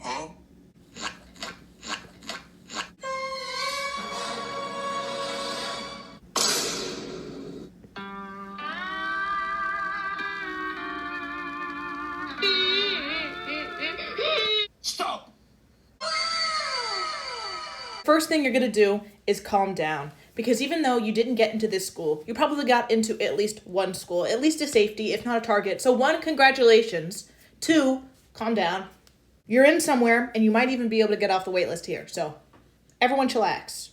Huh? Stop! First thing you're going to do is calm down. Because even though you didn't get into this school, you probably got into at least one school, at least a safety, if not a target. So one, congratulations. Two, calm down. You're in somewhere, and you might even be able to get off the wait list here. So everyone chillax.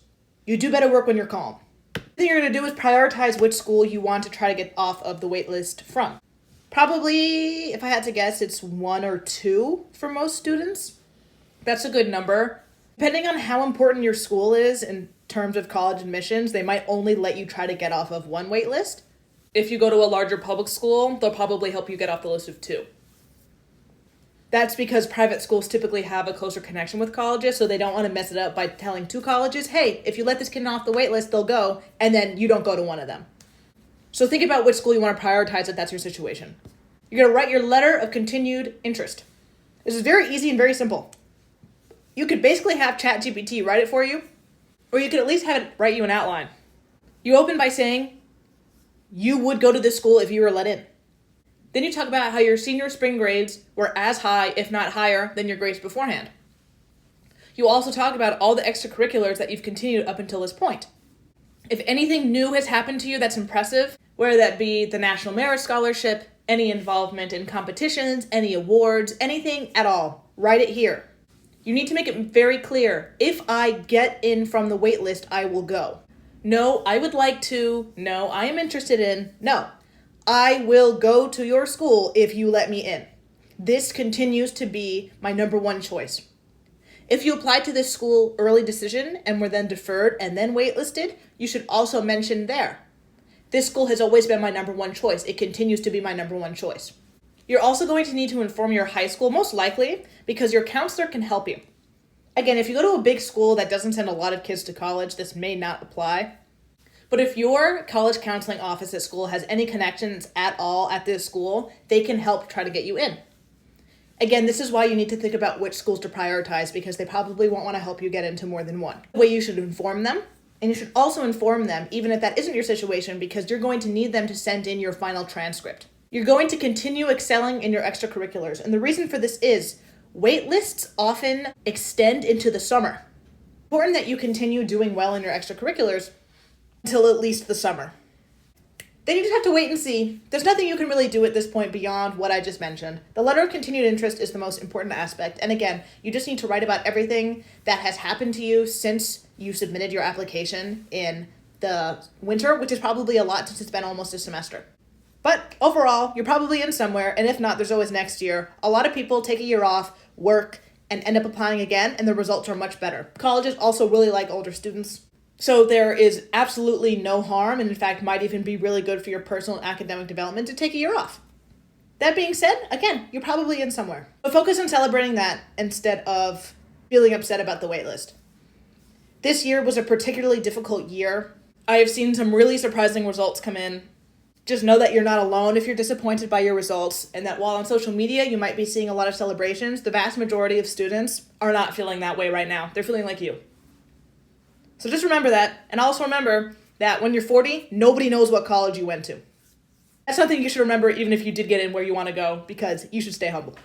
You do better work when you're calm. The thing you're going to do is prioritize which school you want to try to get off of the wait list from. Probably, if I had to guess, it's 1 or 2 for most students. That's a good number. Depending on how important your school is in terms of college admissions, they might only let you try to get off of one wait list. If you go to a larger public school, they'll probably help you get off the list of 2. That's because private schools typically have a closer connection with colleges, so they don't want to mess it up by telling 2 colleges, hey, if you let this kid off the wait list, they'll go, and then you don't go to one of them. So think about which school you want to prioritize if that's your situation. You're going to write your letter of continued interest. This is very easy and very simple. You could basically have ChatGPT write it for you, or you could at least have it write you an outline. You open by saying you would go to this school if you were let in. Then you talk about how your senior spring grades were as high, if not higher, than your grades beforehand. You also talk about all the extracurriculars that you've continued up until this point. If anything new has happened to you that's impressive, whether that be the National Merit Scholarship, any involvement in competitions, any awards, anything at all, write it here. You need to make it very clear. If I get in from the wait list, I will go. No, I would like to. No, I am interested in. No, I will go to your school if you let me in. This continues to be my number 1 choice. If you applied to this school early decision and were then deferred and then waitlisted, you should also mention there. This school has always been my number 1 choice. It continues to be my number 1 choice. You're also going to need to inform your high school, most likely, because your counselor can help you. Again, if you go to a big school that doesn't send a lot of kids to college, this may not apply. But if your college counseling office at school has any connections at all at this school, they can help try to get you in. Again, this is why you need to think about which schools to prioritize, because they probably won't want to help you get into more than one. The way you should inform them, and you should also inform them, even if that isn't your situation, because you're going to need them to send in your final transcript. You're going to continue excelling in your extracurriculars, and the reason for this is wait lists often extend into the summer. It's important that you continue doing well in your extracurriculars until at least the summer. Then you just have to wait and see. There's nothing you can really do at this point beyond what I just mentioned. The letter of continued interest is the most important aspect, and again, you just need to write about everything that has happened to you since you submitted your application in the winter, which is probably a lot since it's been almost a semester. But overall, you're probably in somewhere, and if not, there's always next year. A lot of people take a year off, work, and end up applying again, and the results are much better. Colleges also really like older students. So there is absolutely no harm, and in fact might even be really good for your personal and academic development to take a year off. That being said, again, you're probably in somewhere. But focus on celebrating that instead of feeling upset about the waitlist. This year was a particularly difficult year. I have seen some really surprising results come in. Just know that you're not alone if you're disappointed by your results, and that while on social media you might be seeing a lot of celebrations, the vast majority of students are not feeling that way right now. They're feeling like you. So just remember that, and also remember that when you're 40, nobody knows what college you went to. That's something you should remember even if you did get in where you want to go, because you should stay humble.